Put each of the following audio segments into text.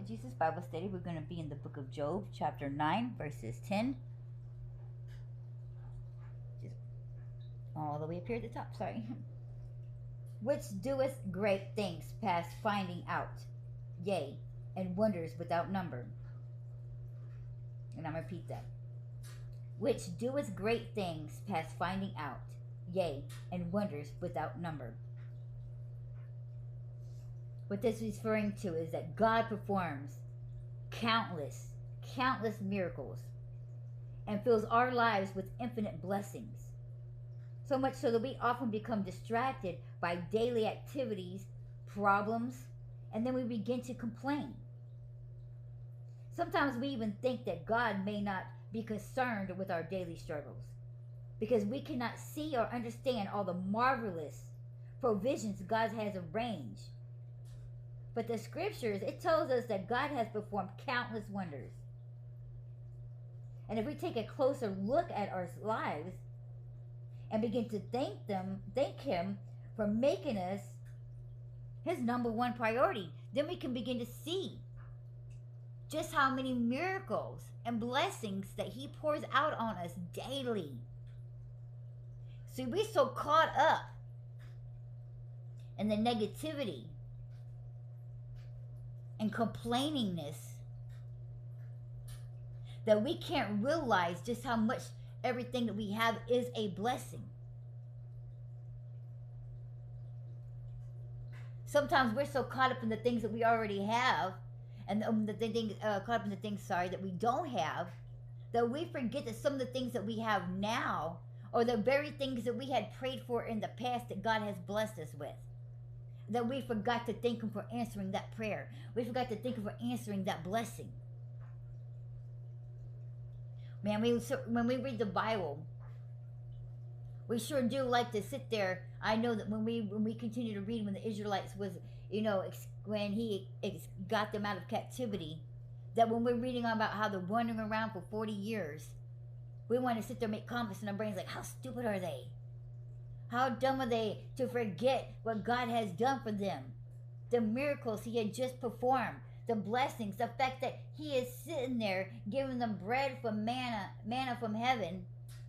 with Jesus Bible Study. We're going to be in the book of Job, chapter 9, verses 10. Just all the way up here at the top, sorry. Which doeth great things past finding out, yea, and wonders without number. And I'm going to repeat that. Which doeth great things past finding out, yea, and wonders without number. What this is referring to is that God performs countless miracles and fills our lives with infinite blessings. So much so that we often become distracted by daily activities, problems, and then we begin to complain. Sometimes we even think that God may not be concerned with our daily struggles because we cannot see or understand all the marvelous provisions God has arranged. But the scriptures, it tells us that God has performed countless wonders. And if we take a closer look at our lives and begin to thank Him for making us His number one priority, then we can begin to see just how many miracles and blessings that He pours out on us daily. See, we're so caught up in the negativity and complainingness that we can't realize just how much everything that we have is a blessing. Sometimes we're so caught up in the things that we already have, and caught up in the things, that we don't have, that we forget that some of the things that we have now are the very things that we had prayed for in the past that God has blessed us with. That we forgot to thank Him for answering that prayer. We forgot to thank Him for answering that blessing. Man, when we read the Bible, we sure do like to sit there. I know that when we continue to read, when the Israelites was, when He got them out of captivity, that when we're reading about how they're wandering around for 40 years, we want to sit there and make comments in our brains like, how stupid are they? How dumb are they to forget what God has done for them? The miracles He had just performed, the blessings, the fact that He is sitting there giving them bread from manna from heaven,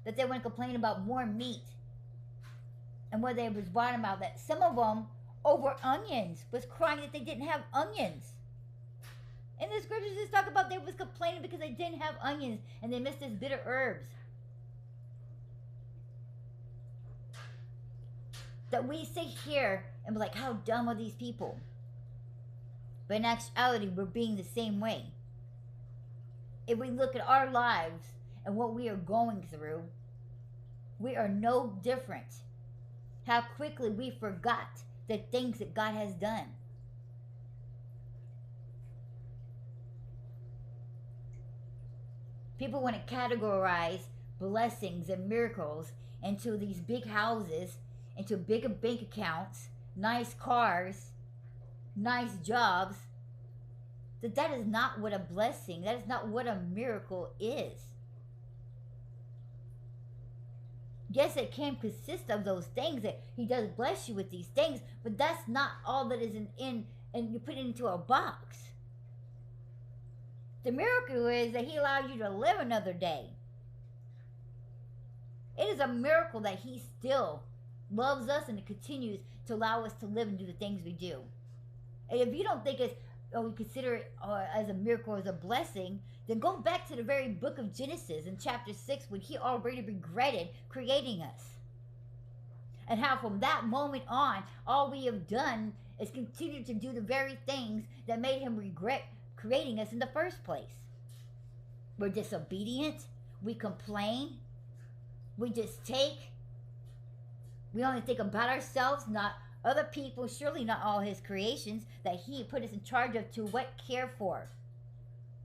that they want to complain about more meat. And what they was brought about, that some of them over onions was crying that they didn't have onions. And the scriptures just talk about they was complaining because they didn't have onions and they missed these bitter herbs. That we sit here and be like, how dumb are these people? But in actuality, we're being the same way. If we look at our lives and what we are going through, we are no different. How quickly we forgot the things that God has done. People want to categorize blessings and miracles into these big houses, into bigger bank accounts, nice cars, nice jobs. That is not what a blessing, that is not what a miracle is. Yes, it can consist of those things, that He does bless you with these things, but that's not all that is in and you put it into a box. The miracle is that He allowed you to live another day. It is a miracle that He still loves us and continues to allow us to live and do the things we do. And if you don't think it's, or you consider it as a miracle, as a blessing, then go back to the very book of Genesis in chapter 6 when He already regretted creating us. And how from that moment on, all we have done is continue to do the very things that made Him regret creating us in the first place. We're disobedient, we complain, we just take. We only think about ourselves, not other people, surely not all His creations that He put us in charge of to care for.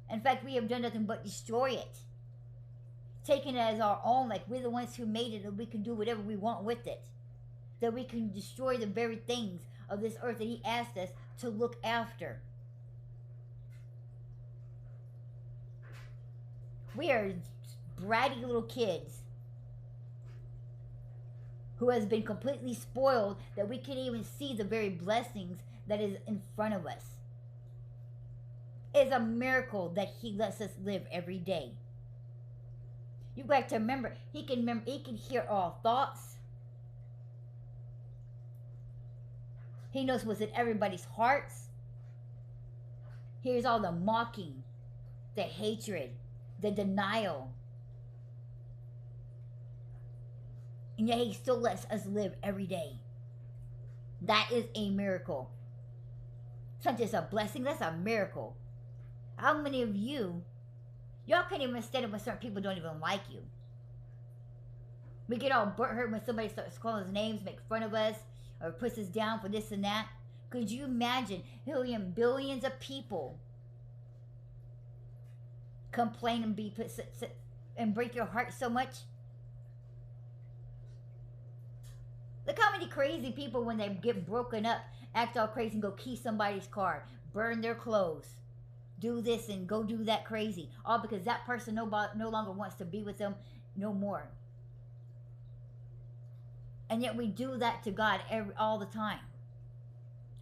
In fact, we have done nothing but destroy it. Taking it as our own, like we're the ones who made it and we can do whatever we want with it. That we can destroy the very things of this earth that He asked us to look after. We are bratty little kids who has been completely spoiled that we can't even see the very blessings that is in front of us. It's a miracle that he lets us live every day. You got to remember, he can hear all thoughts. He knows what's in everybody's hearts. He hears all the mocking, the hatred, the denial. And yet he still lets us live every day. That is a miracle. It's not just a blessing, that's a miracle. How many of y'all can't even stand up when certain people don't even like you? We get all hurt when somebody starts calling us names, make fun of us, or puts us down for this and that. Could you imagine billions of people complain and break your heart so much? Look how many crazy people, when they get broken up, act all crazy and go key somebody's car, burn their clothes, do this and go do that crazy, all because that person no longer wants to be with them no more. And yet we do that to God all the time.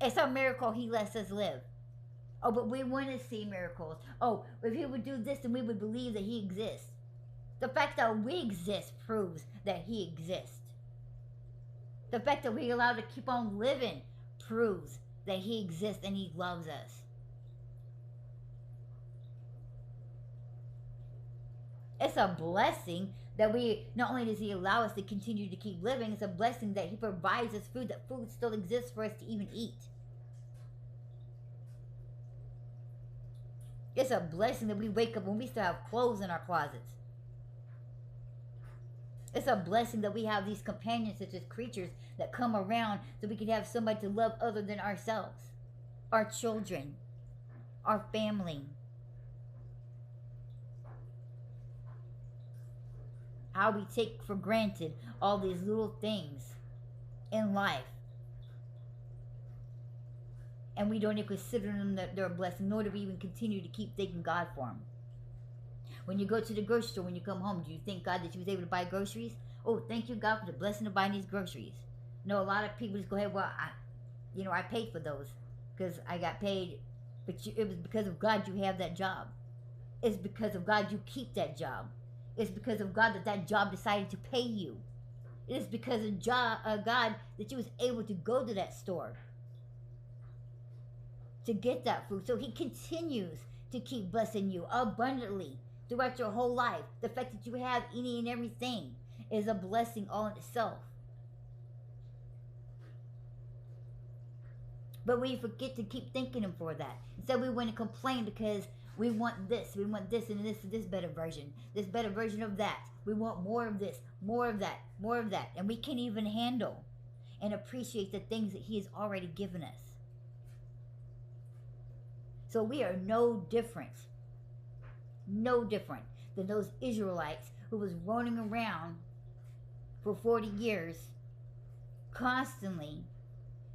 It's a miracle he lets us live. Oh, but we want to see miracles. Oh, if he would do this, then we would believe that he exists. The fact that we exist proves that he exists. The fact that we're allowed to keep on living proves that he exists and he loves us. It's a blessing that not only does he allow us to continue to keep living, it's a blessing that he provides us food, that food still exists for us to even eat. It's a blessing that we wake up when we still have clothes in our closets. It's a blessing that we have these companions, such as creatures, that come around so we can have somebody to love other than ourselves. Our children. Our family. How we take for granted all these little things in life. And we don't even consider them that they're a blessing, nor do we even continue to keep thanking God for them. When you go to the grocery store, when you come home, do you thank God that you was able to buy groceries? Oh, thank you, God, for the blessing of buying these groceries. No, a lot of people just go ahead, well, I paid for those because I got paid, but it was because of God you have that job. It's because of God you keep that job. It's because of God that job decided to pay you. It is because of God that you was able to go to that store to get that food. So he continues to keep blessing you abundantly throughout your whole life. The fact that you have any and everything is a blessing all in itself. But we forget to keep thanking him for that. Instead, we want to complain because we want this, and this better version of that. We want more of this, more of that, more of that. And we can't even handle and appreciate the things that he has already given us. So we are no different than those Israelites who was running around for 40 years, constantly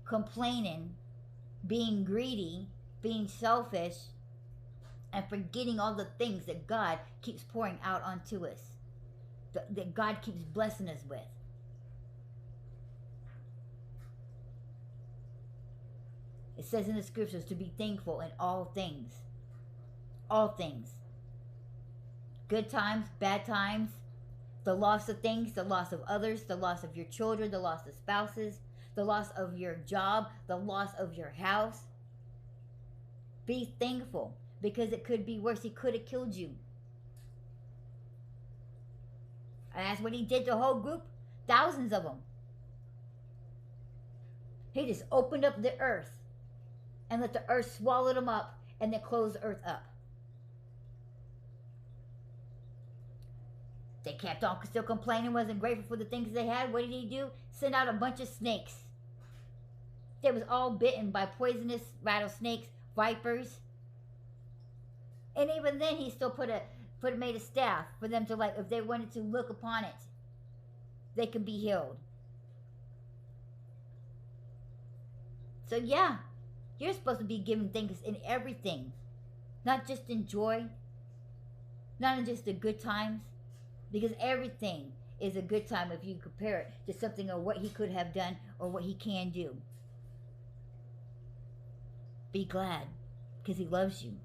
complaining, being greedy, being selfish, and forgetting all the things that God keeps pouring out onto us, that God keeps blessing us with. It says in the scriptures to be thankful in all things. All things. Good times, bad times, the loss of things, the loss of others, the loss of your children, the loss of spouses, the loss of your job, the loss of your house. Be thankful, because it could be worse. He could have killed you. And that's what he did to the whole group. Thousands of them. He just opened up the earth and let the earth swallow them up and then close the earth up. They kept on still complaining, wasn't grateful for the things they had. What did he do? Send out a bunch of snakes. They was all bitten by poisonous rattlesnakes, vipers. And even then he still made a staff for them to, like, if they wanted to look upon it, they could be healed. So yeah, you're supposed to be giving thanks in everything. Not just in joy. Not in just the good times. Because everything is a good time if you compare it to something or what he could have done or what he can do. Be glad, because he loves you.